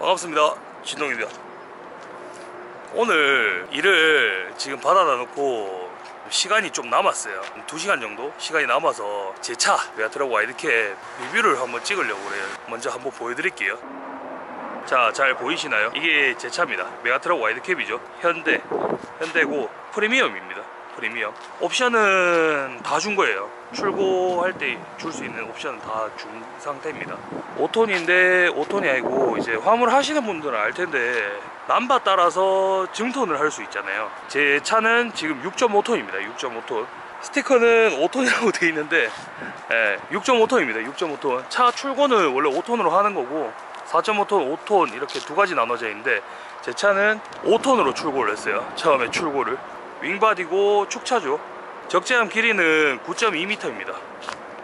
반갑습니다. 진동입니다. 오늘 일을 지금 받아다 놓고 시간이 좀 남았어요. 2시간 정도 시간이 남아서 제 차 메가트럭 와이드캡 리뷰를 한번 찍으려고 그래요. 먼저 한번 보여드릴게요. 자, 잘 보이시나요? 이게 제 차입니다. 메가트럭 와이드캡이죠. 현대고 프리미엄입니다. 프리미엄. 옵션은 다 준 거예요. 출고할 때 줄 수 있는 옵션은 다 준 상태입니다. 5톤인데 5톤이 아니고 이제 화물 하시는 분들은 알 텐데 남바 따라서 증톤을 할 수 있잖아요. 제 차는 지금 6.5톤입니다. 6.5톤. 스티커는 5톤이라고 돼 있는데 6.5톤입니다. 6.5톤. 차 출고는 원래 5톤으로 하는 거고 4.5톤, 5톤 이렇게 두 가지 나눠져 있는데 제 차는 5톤으로 출고를 했어요. 처음에 출고를. 윙바디고 축차죠. 적재함 길이는 9.2m입니다.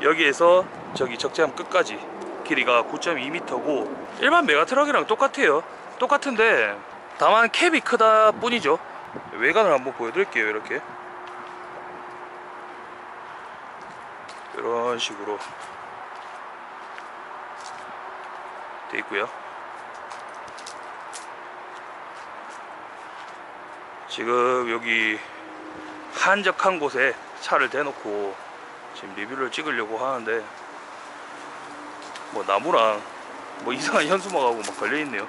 여기에서 저기 적재함 끝까지 길이가 9.2m고 일반 메가트럭이랑 똑같아요. 똑같은데 다만 캡이 크다 뿐이죠. 외관을 한번 보여드릴게요. 이런 식으로 돼 있고요. 지금 여기 한적한 곳에 차를 대놓고 지금 리뷰를 찍으려고 하는데 뭐 나무랑 뭐 이상한 현수막하고 막 걸려있네요.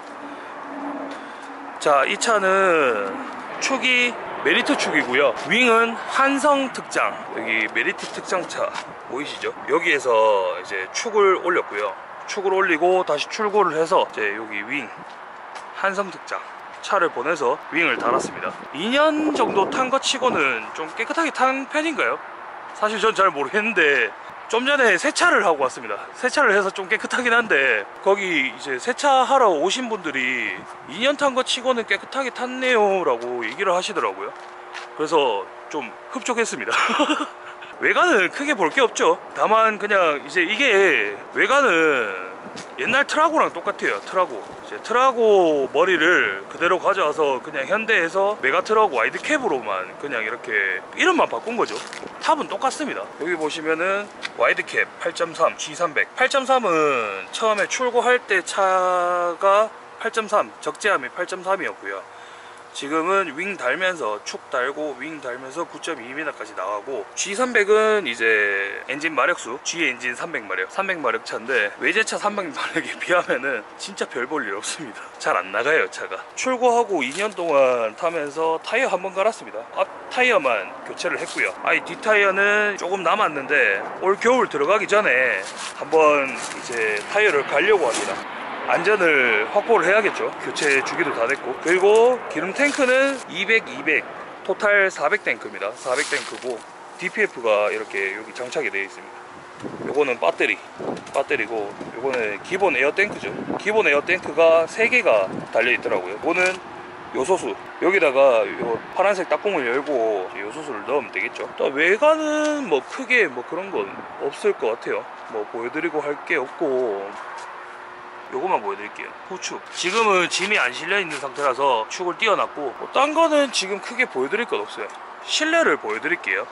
자, 이 차는 축이 메리트 축이고요. 윙은 한성 특장. 여기 메리트 특장차 보이시죠? 여기에서 이제 축을 올렸고요. 축을 올리고 다시 출고를 해서 이제 여기 윙 한성 특장 차를 보내서 윙을 달았습니다. 2년 정도 탄 것 치고는 좀 깨끗하게 탄 편인가요? 사실 전 잘 모르겠는데 좀 전에 세차를 하고 왔습니다. 세차를 해서 좀 깨끗하긴 한데 거기 이제 세차하러 오신 분들이 2년 탄 것 치고는 깨끗하게 탔네요 라고 얘기를 하시더라고요. 그래서 좀 흡족했습니다. 외관은 크게 볼 게 없죠. 다만 그냥 이제 이게 외관은 옛날 트라고랑 똑같아요. 트라고 머리를 그대로 가져와서 그냥 현대에서 메가트럭 와이드캡으로만 그냥 이렇게 이름만 바꾼 거죠. 탑은 똑같습니다. 여기 보시면은 와이드캡 8.3 G300. 8.3은 처음에 출고할 때 차가 8.3 적재함이 8.3이었고요 지금은 윙 달면서 축 달고 윙 달면서 9.2m까지 나가고 G300은 이제 엔진 마력수 G 엔진 300마력 300마력 차인데 외제차 300마력에 비하면은 진짜 별 볼 일 없습니다. 잘 안 나가요 차가. 출고하고 2년 동안 타면서 타이어 한번 갈았습니다. 앞 타이어만 교체를 했고요. 뒷 타이어는 조금 남았는데 올 겨울 들어가기 전에 한번 이제 타이어를 갈려고 합니다. 안전을 확보를 해야겠죠. 교체 주기도 다 됐고. 그리고 기름 탱크는 200 토탈 400 탱크입니다. 400 탱크고 DPF가 이렇게 여기 장착이 되어 있습니다. 요거는 배터리고 요거는 기본 에어 탱크죠. 기본 에어 탱크가 3개가 달려 있더라고요. 요거는 요소수, 여기다가 요 파란색 딱공을 열고 요소수를 넣으면 되겠죠. 또 외관은 뭐 크게 뭐 그런 건 없을 것 같아요. 뭐 보여드리고 할 게 없고 요거만 보여드릴게요. 후축 지금은 짐이 안 실려있는 상태라서 축을 띄워놨고 뭐 딴 거는 지금 크게 보여드릴 건 없어요. 실내를 보여드릴게요.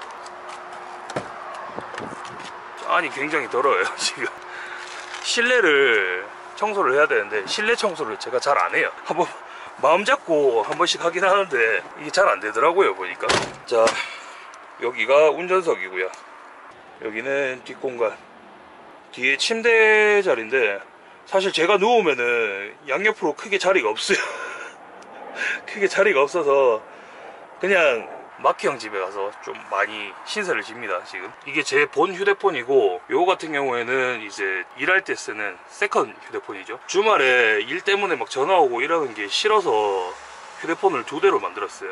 안이 굉장히 더러워요. 지금 실내를 청소를 해야 되는데 실내 청소를 제가 잘 안 해요. 한번 마음 잡고 한 번씩 하긴 하는데 이게 잘 안 되더라고요 보니까. 자, 여기가 운전석이고요. 여기는 뒷공간. 뒤에 침대 자리인데 사실 제가 누우면은 양옆으로 크게 자리가 없어요. 크게 자리가 없어서 그냥 마키형 집에 가서 좀 많이 신세를 집니다. 지금 이게 제 본 휴대폰이고 요거 같은 경우에는 이제 일할 때 쓰는 세컨 휴대폰이죠. 주말에 일 때문에 막 전화 오고 이러는 게 싫어서 휴대폰을 2대로 만들었어요.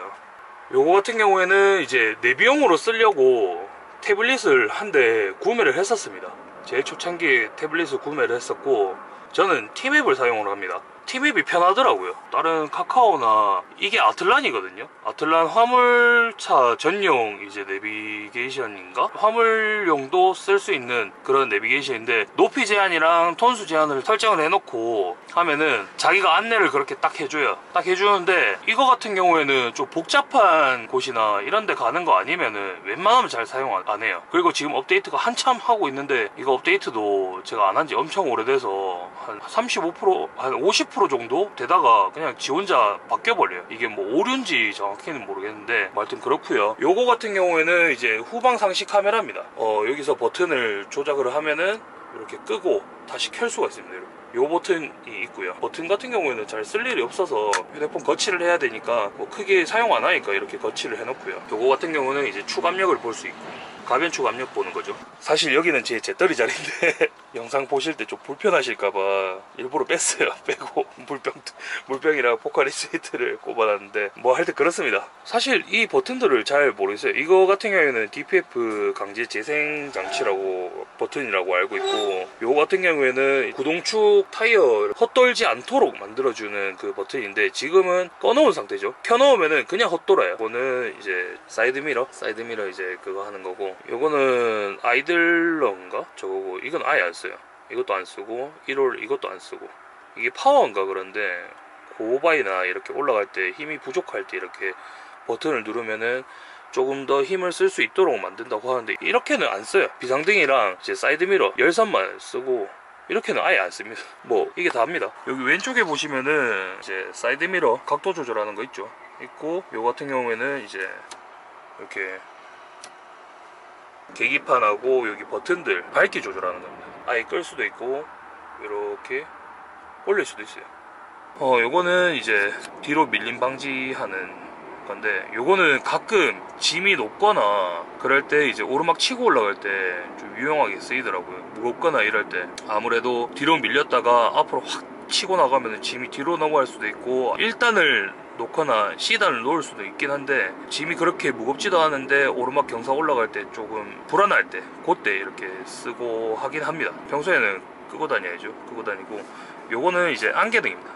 요거 같은 경우에는 이제 내비용으로 쓰려고 태블릿을 한 대 구매를 했었습니다. 제일 초창기에 태블릿을 구매를 했었고 저는 티맵을 사용을 합니다. 티맵이 편하더라고요. 다른 카카오나 이게 아틀란이거든요. 아틀란 화물차 전용 이제 내비게이션인가? 화물용도 쓸 수 있는 그런 내비게이션인데 높이 제한이랑 톤수 제한을 설정을 해놓고 하면은 자기가 안내를 그렇게 딱 해줘요. 딱 해주는데 이거 같은 경우에는 좀 복잡한 곳이나 이런 데 가는 거 아니면은 웬만하면 잘 사용 안 해요. 그리고 지금 업데이트가 한참 하고 있는데 이거 업데이트도 제가 안 한 지 엄청 오래돼서 한 35%, 한 50% 50% 정도 되다가 그냥 지 혼자 바뀌어버려요. 이게 뭐 오류인지 정확히는 모르겠는데 뭐 하여튼 그렇고요. 요거 같은 경우에는 이제 후방 상시 카메라입니다. 여기서 버튼을 조작을 하면은 이렇게 끄고 다시 켤 수가 있습니다. 요 버튼이 있고요. 버튼 같은 경우에는 잘 쓸 일이 없어서 휴대폰 거치를 해야 되니까 뭐 크게 사용 안 하니까 이렇게 거치를 해놓고요. 요거 같은 경우는 이제 추압력을 볼 수 있고 가변 추압력 보는 거죠. 사실 여기는 제 재떨이 자리인데 영상 보실 때 좀 불편하실까봐 일부러 뺐어요. 빼고 물병이랑 포카리 스웨이트를 꼽아놨는데 뭐 할 때 그렇습니다. 사실 이 버튼들을 잘 모르겠어요. 이거 같은 경우에는 DPF 강제 재생 장치라고 버튼이라고 알고 있고, 요거 같은 경우에는 구동축 타이어를 헛돌지 않도록 만들어주는 그 버튼인데 지금은 꺼놓은 상태죠. 켜놓으면은 그냥 헛돌아요. 이거는 이제 사이드미러 이제 그거 하는 거고, 요거는 아이들러인가 저거고, 이건 아예 안 써요. 이것도 안 쓰고 1월 이것도 안 쓰고, 이게 파워인가 그런데 고바이나 이렇게 올라갈 때 힘이 부족할 때 이렇게 버튼을 누르면은 조금 더 힘을 쓸 수 있도록 만든다고 하는데 이렇게는 안 써요. 비상등이랑 이제 사이드미러 열선만 쓰고 이렇게는 아예 안 씁니다. 뭐 이게 다입니다. 여기 왼쪽에 보시면은 이제 사이드미러 각도 조절하는 거 있고, 요 같은 경우에는 이제 이렇게 계기판하고 여기 버튼들 밝기 조절하는 겁니다. 아예 끌 수도 있고 이렇게 올릴 수도 있어요. 요거는 이제 뒤로 밀림 방지하는 건데, 요거는 가끔 짐이 높거나 그럴 때 이제 오르막 치고 올라갈 때 좀 유용하게 쓰이더라고요. 무겁거나 이럴 때 아무래도 뒤로 밀렸다가 앞으로 확 치고 나가면 짐이 뒤로 넘어갈 수도 있고, 1단을 놓거나 C단을 놓을 수도 있긴 한데 짐이 그렇게 무겁지도 않은데 오르막 경사 올라갈 때 조금 불안할 때 그때 이렇게 쓰고 하긴 합니다. 평소에는 끄고 다녀야죠. 끄고 다니고, 요거는 이제 안개등입니다.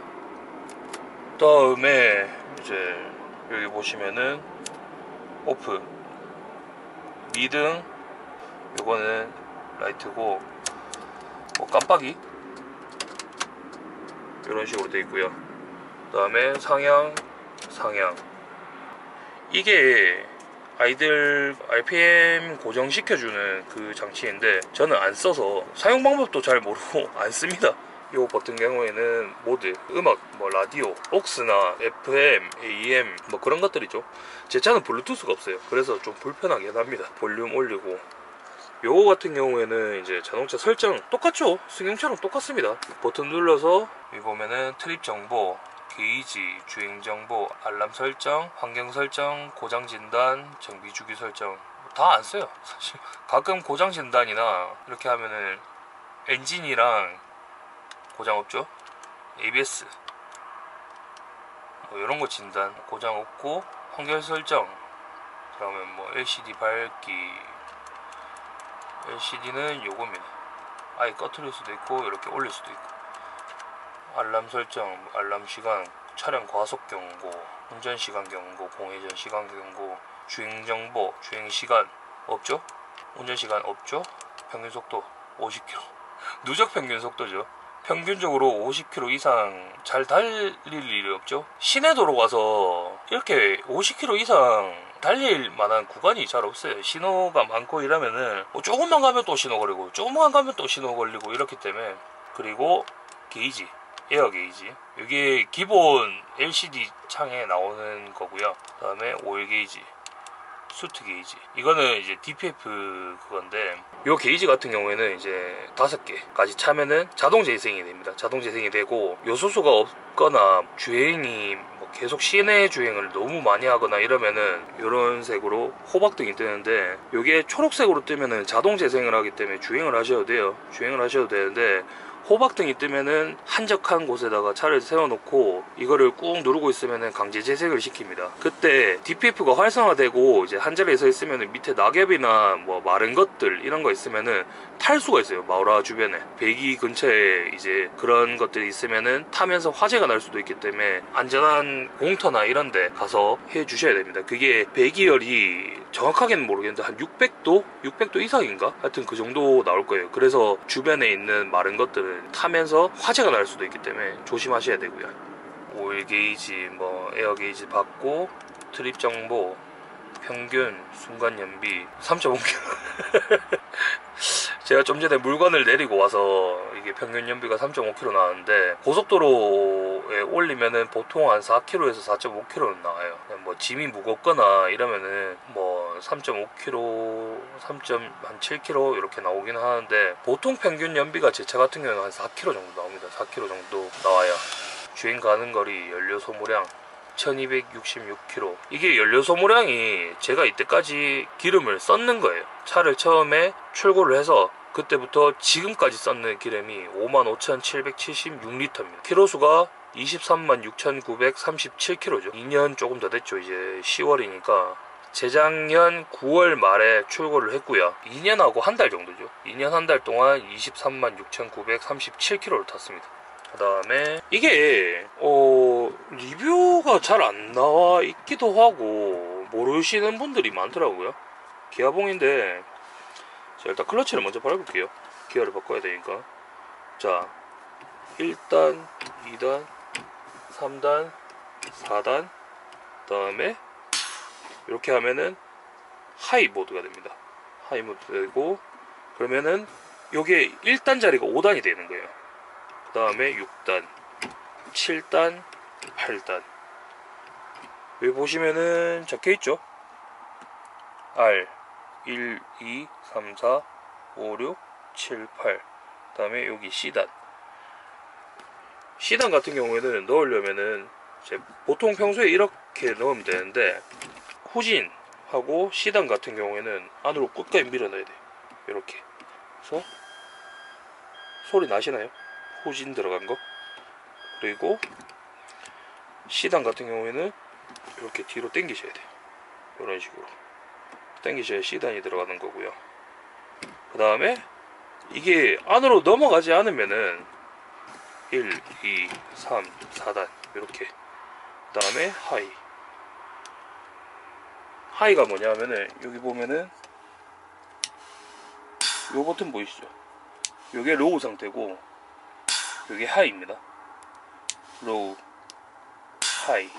다음에 이제 여기 보시면은 오프, 미등, 요거는 라이트고, 뭐 깜빡이 이런 식으로 되어 있고요. 그 다음에 상향, 이게 아이들 RPM 고정시켜주는 그 장치인데 저는 안 써서 사용 방법도 잘 모르고 안 씁니다. 이 버튼 경우에는 모드, 음악, 뭐 라디오, OX나 FM, AM 뭐 그런 것들이죠. 제 차는 블루투스가 없어요. 그래서 좀 불편하긴 합니다. 볼륨 올리고, 요거 같은 경우에는 이제 자동차 설정 똑같죠? 승용차랑 똑같습니다. 버튼 눌러서 여기 보면은 트립 정보, 게이지, 주행 정보, 알람 설정, 환경 설정, 고장 진단, 정비 주기 설정 다 안 써요. 사실 가끔 고장 진단이나 이렇게 하면은 엔진이랑 고장 없죠? ABS 뭐 이런 거 진단, 고장 없고, 환경 설정, 그러면 뭐 LCD 밝기, LCD는 요겁니다. 아예 꺼트릴 수도 있고 이렇게 올릴 수도 있고, 알람 설정, 알람 시간, 차량 과속 경고, 운전 시간 경고, 공회전 시간 경고, 주행 정보, 주행 시간 없죠? 운전 시간 없죠? 평균 속도 50km. 누적 평균 속도죠. 평균적으로 50km 이상 잘 달릴 일이 없죠. 시내 도로 가서 이렇게 50km 이상 달릴 만한 구간이 잘 없어요. 신호가 많고 이러면은 뭐 조금만 가면 또 신호 걸리고 조금만 가면 또 신호 걸리고 이렇기 때문에. 그리고 게이지, 에어 게이지, 이게 기본 LCD 창에 나오는 거고요. 그 다음에 오일 게이지, 수트 게이지, 이거는 이제 DPF 그건데, 요 게이지 같은 경우에는 이제 5개까지 차면은 자동 재생이 됩니다. 자동 재생이 되고, 요소수가 없거나 주행이 뭐 계속 시내 주행을 너무 많이 하거나 이러면은 요런 색으로 호박등이 뜨는데, 요게 초록색으로 뜨면은 자동 재생을 하기 때문에 주행을 하셔도 돼요. 주행을 하셔도 되는데, 호박등이 뜨면은 한적한 곳에다가 차를 세워놓고 이거를 꾹 누르고 있으면은 강제 재생을 시킵니다. 그때 DPF가 활성화되고 이제 한 자리에 서 있으면은 밑에 낙엽이나 뭐 마른 것들 이런 거 있으면은 탈 수가 있어요. 마우라 주변에 배기 근처에 이제 그런 것들이 있으면은 타면서 화재가 날 수도 있기 때문에 안전한 공터나 이런 데 가서 해 주셔야 됩니다. 그게 배기열이 정확하게는 모르겠는데 한 600도? 600도 이상인가? 하여튼 그 정도 나올 거예요. 그래서 주변에 있는 마른 것들을 타면서 화재가 날 수도 있기 때문에 조심하셔야 되고요. 오일 게이지, 뭐 에어 게이지 받고, 트립 정보, 평균 순간 연비 3.5km. 제가 좀 전에 물건을 내리고 와서 이게 이게 평균 연비가 3.5km 나왔는데 고속도로에 올리면은 보통 한 4km에서 4.5km는 나와요. 뭐 짐이 무겁거나 이러면은 뭐 3.5km, 3.7km 이렇게 나오긴 하는데 보통 평균 연비가 제 차 같은 경우는 한 4km 정도 나옵니다. 4km 정도 나와요. 주행 가는 거리, 연료 소모량 1266km. 이게 연료 소모량이 제가 이때까지 기름을 썼는 거예요. 차를 처음에 출고를 해서 그때부터 지금까지 썼는 기름이 55,776리터입니다. 키로수가 236,937km죠. 2년 조금 더 됐죠. 이제 10월이니까 재작년 9월 말에 출고를 했고요. 2년하고 한 달 정도죠. 2년 한 달 동안 236,937km를 탔습니다. 그 다음에 이게 리뷰가 잘 안 나와 있기도 하고 모르시는 분들이 많더라고요. 기아봉인데 자, 일단 클러치를 먼저 밟을게요. 기어를 바꿔야 되니까. 자, 1단, 2단, 3단, 4단, 그 다음에 이렇게 하면은 하이 모드가 됩니다. 하이 모드 되고, 그러면은 요게 1단 자리가 5단이 되는 거예요. 그 다음에 6단, 7단, 8단. 여기 보시면은 적혀있죠? R 1, 2, 3, 4, 5, 6, 7, 8. 그 다음에 여기 C단. C단 같은 경우에는 넣으려면은 보통 평소에 이렇게 넣으면 되는데 후진하고 C단 같은 경우에는 안으로 끝까지 밀어 넣어야 돼요. 이렇게. 그래서 소리 나시나요? 후진 들어간 거. 그리고 C단 같은 경우에는 이렇게 뒤로 당기셔야 돼요. 이런 식으로 당기셔야 C단이 들어가는 거고요. 그 다음에 이게 안으로 넘어가지 않으면은 1, 2, 3, 4단 이렇게. 그 다음에 하이가 뭐냐 하면은 여기 보면은 요 버튼 보이시죠? 요게 로우 상태고 요게 하이입니다. 로우, 하이.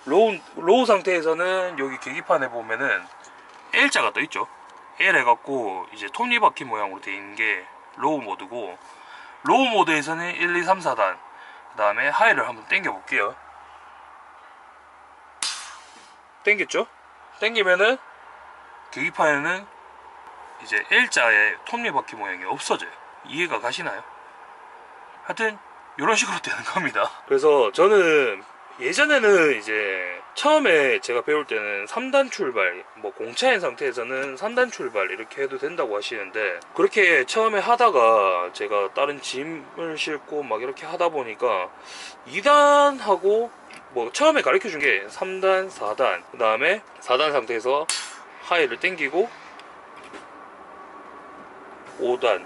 로우 상태에서는 여기 계기판에 보면은 L자가 떠있죠. L 해갖고 이제 톱니바퀴 모양으로 되어 있는 게 로우 모드고, 로우 모드에서는 1, 2, 3, 4단. 그 다음에 하이를 한번 당겨 볼게요. 당겼죠? 당기면은 계기판에는 이제 L자의 톱니바퀴 모양이 없어져요. 이해가 가시나요? 하여튼 이런 식으로 되는 겁니다. 그래서 저는 예전에는 이제 처음에 제가 배울 때는 3단 출발, 뭐 공차인 상태에서는 3단 출발 이렇게 해도 된다고 하시는데, 그렇게 처음에 하다가 제가 다른 짐을 싣고 막 이렇게 하다 보니까 2단하고 뭐 처음에 가르쳐 준 게 3단, 4단, 그 다음에 4단 상태에서 하이를 당기고 5단,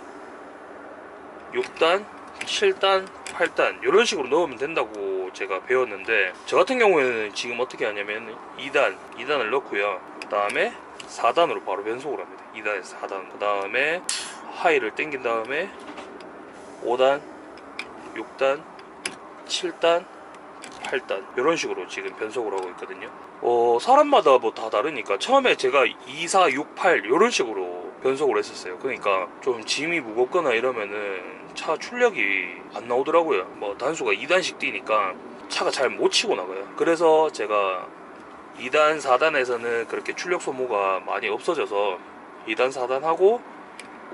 6단, 7단, 8단 이런 식으로 넣으면 된다고 제가 배웠는데, 저 같은 경우에는 지금 어떻게 하냐면 2단을 넣고요. 그 다음에 4단으로 바로 변속을 합니다. 2단에서 4단. 그 다음에 하이를 당긴 다음에 5단, 6단, 7단, 8단 이런 식으로 지금 변속을 하고 있거든요. 사람마다 뭐 다 다르니까 처음에 제가 2, 4, 6, 8 이런 식으로 변속을 했었어요. 그러니까 좀 짐이 무겁거나 이러면은 차 출력이 안 나오더라고요. 뭐 단수가 2단씩 뛰니까 차가 잘 못 치고 나가요. 그래서 제가 2단, 4단에서는 그렇게 출력 소모가 많이 없어져서 2단, 4단 하고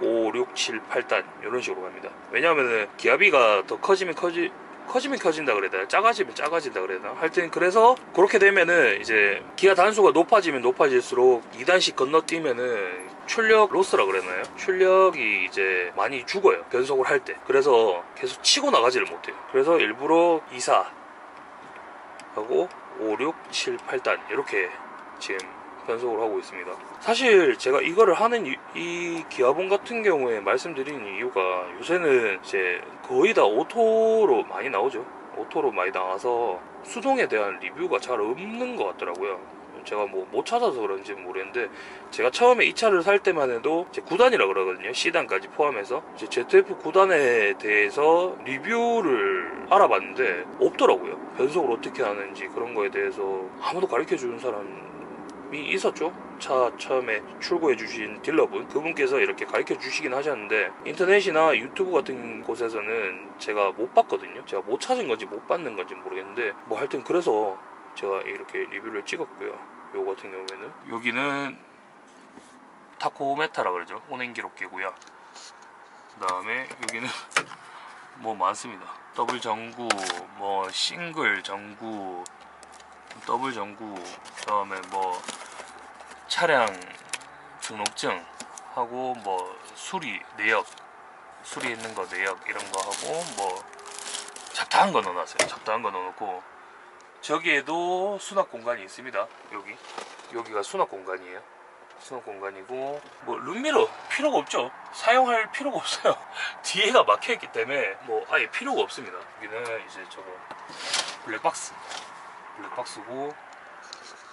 5, 6, 7, 8단 이런 식으로 갑니다. 왜냐하면은 기압비가 더 커지면 커진다 그래야 되나, 작아지면 작아진다 그래야 되나, 하여튼 그래서 그렇게 되면은 이제 기아 단수가 높아지면 높아질수록 2단씩 건너뛰면은 출력 로스라 그러나요? 출력이 이제 많이 죽어요, 변속을 할 때. 그래서 계속 치고 나가지를 못해요. 그래서 일부러 2, 4 하고 5, 6, 7, 8단 이렇게 지금 변속을 하고 있습니다. 사실 제가 이거를 하는 이 기아봉 같은 경우에 말씀드리는 이유가, 요새는 이제 거의 다 오토로 많이 나오죠. 오토로 많이 나와서 수동에 대한 리뷰가 잘 없는 것 같더라고요. 제가 뭐 못 찾아서 그런지는 모르겠는데, 제가 처음에 이 차를 살 때만 해도 이제 9단이라 그러거든요. C단까지 포함해서 이제 ZF 9단에 대해서 리뷰를 알아봤는데 없더라고요. 변속을 어떻게 하는지 그런 거에 대해서 아무도 가르쳐 주는 사람 있었죠. 차 처음에 출고해 주신 딜러분, 그분께서 이렇게 가르쳐 주시긴 하셨는데 인터넷이나 유튜브 같은 곳에서는 제가 못 봤거든요. 제가 못 찾은 건지 못 받는 건지 모르겠는데 뭐 하여튼 그래서 제가 이렇게 리뷰를 찍었고요. 요 같은 경우에는 여기는 타코메타라 그러죠. 온행 기록기고요. 그 다음에 여기는 뭐 많습니다. 더블 전구, 뭐 싱글 전구, 더블 전구, 그 다음에 뭐 차량 등록증 하고 뭐 수리 내역, 수리 있는 거 내역 이런 거 하고 뭐 잡다한 거 넣어놨어요. 잡다한 거 넣어놓고 저기에도 수납 공간이 있습니다. 여기가 수납 공간이에요. 수납 공간이고 뭐 룸미러 필요가 없죠. 사용할 필요가 없어요. 뒤에가 막혀있기 때문에 뭐 아예 필요가 없습니다. 여기는 이제 저거 블랙박스고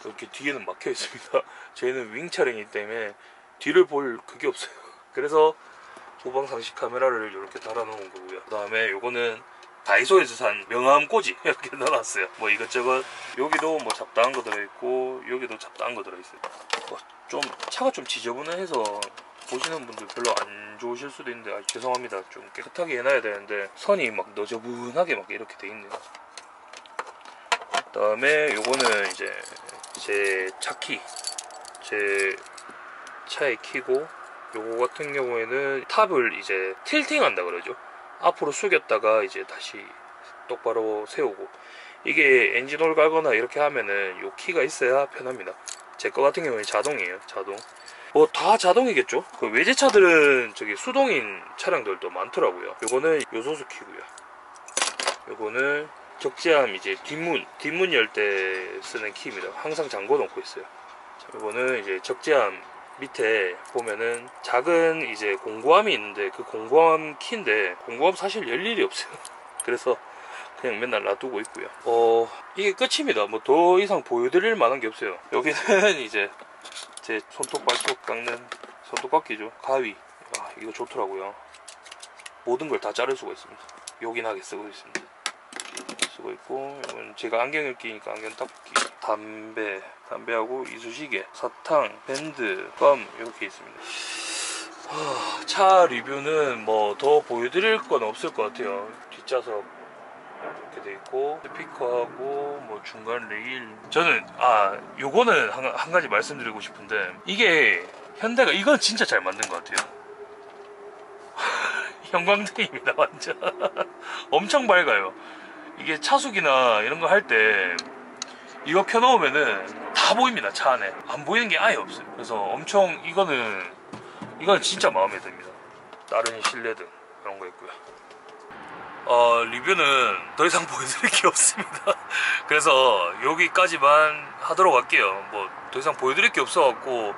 이렇게 뒤에는 막혀 있습니다. 저희는 윙 차량이기 때문에 뒤를 볼 그게 없어요. 그래서 후방상시 카메라를 이렇게 달아놓은 거고요. 그 다음에 요거는 다이소에서 산 명암 꽂이 이렇게 넣어놨어요. 뭐 이것저것 여기도 뭐 잡다한 거 들어있고 여기도 잡다한 거 들어있어요. 뭐 좀 차가 좀 지저분해서 보시는 분들 별로 안 좋으실 수도 있는데 죄송합니다. 좀 깨끗하게 해놔야 되는데 선이 막 너저분하게 막 이렇게 돼 있네요. 그 다음에 요거는 이제 제 차키, 제 차의 키고, 요거 같은 경우에는 탑을 이제 틸팅 한다 그러죠. 앞으로 숙였다가 이제 다시 똑바로 세우고, 이게 엔진오일 갈거나 이렇게 하면은 요 키가 있어야 편합니다. 제 거 같은 경우는 자동이에요. 자동. 뭐 다 자동이겠죠. 그 외제차들은 저기 수동인 차량들도 많더라고요. 요거는 요소수 키고요. 요거는 적재함 이제 뒷문 열 때 쓰는 키입니다. 항상 잠궈 놓고 있어요. 자, 이거는 이제 적재함 밑에 보면은 작은 이제 공구함이 있는데 그 공구함 키인데 공구함 사실 열 일이 없어요. 그래서 그냥 맨날 놔두고 있고요. 이게 끝입니다. 뭐 더 이상 보여드릴 만한 게 없어요. 여기는 이제 제 손톱 발톱 깎는 손톱깎이죠. 가위. 아, 이거 좋더라고요. 모든 걸 다 자를 수가 있습니다. 요긴하게 쓰고 있습니다. 쓰고 있고, 이건 제가 안경을 끼니까 안경 닦기, 담배하고 이쑤시개, 사탕, 밴드, 껌 이렇게 있습니다. 차 리뷰는 뭐 더 보여드릴 건 없을 것 같아요. 뒷좌석 이렇게 돼 있고 스피커하고 뭐 중간 레일. 저는 요거는 한 가지 말씀드리고 싶은데 이게 현대가 이건 진짜 잘 만든 것 같아요. 형광등입니다 완전. 엄청 밝아요. 이게 차숙이나 이런 거 할 때 이거 켜놓으면은 다 보입니다. 차 안에 안 보이는 게 아예 없어요. 그래서 엄청 이건 진짜 마음에 듭니다. 다른 실내등 이런 거 있고요. 리뷰는 더 이상 보여드릴 게 없습니다. 그래서 여기까지만 하도록 할게요. 뭐 더 이상 보여드릴 게 없어갖고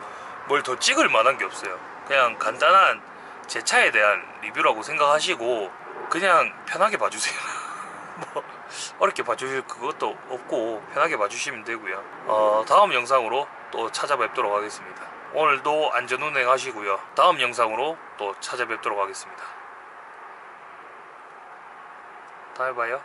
뭘 더 찍을 만한 게 없어요. 그냥 간단한 제 차에 대한 리뷰라고 생각하시고 그냥 편하게 봐주세요. 뭐 어렵게 봐주실 그것도 없고 편하게 봐주시면 되고요. 다음 영상으로 또 찾아뵙도록 하겠습니다. 오늘도 안전운행 하시고요. 다음 영상으로 또 찾아뵙도록 하겠습니다. 다음에 봐요.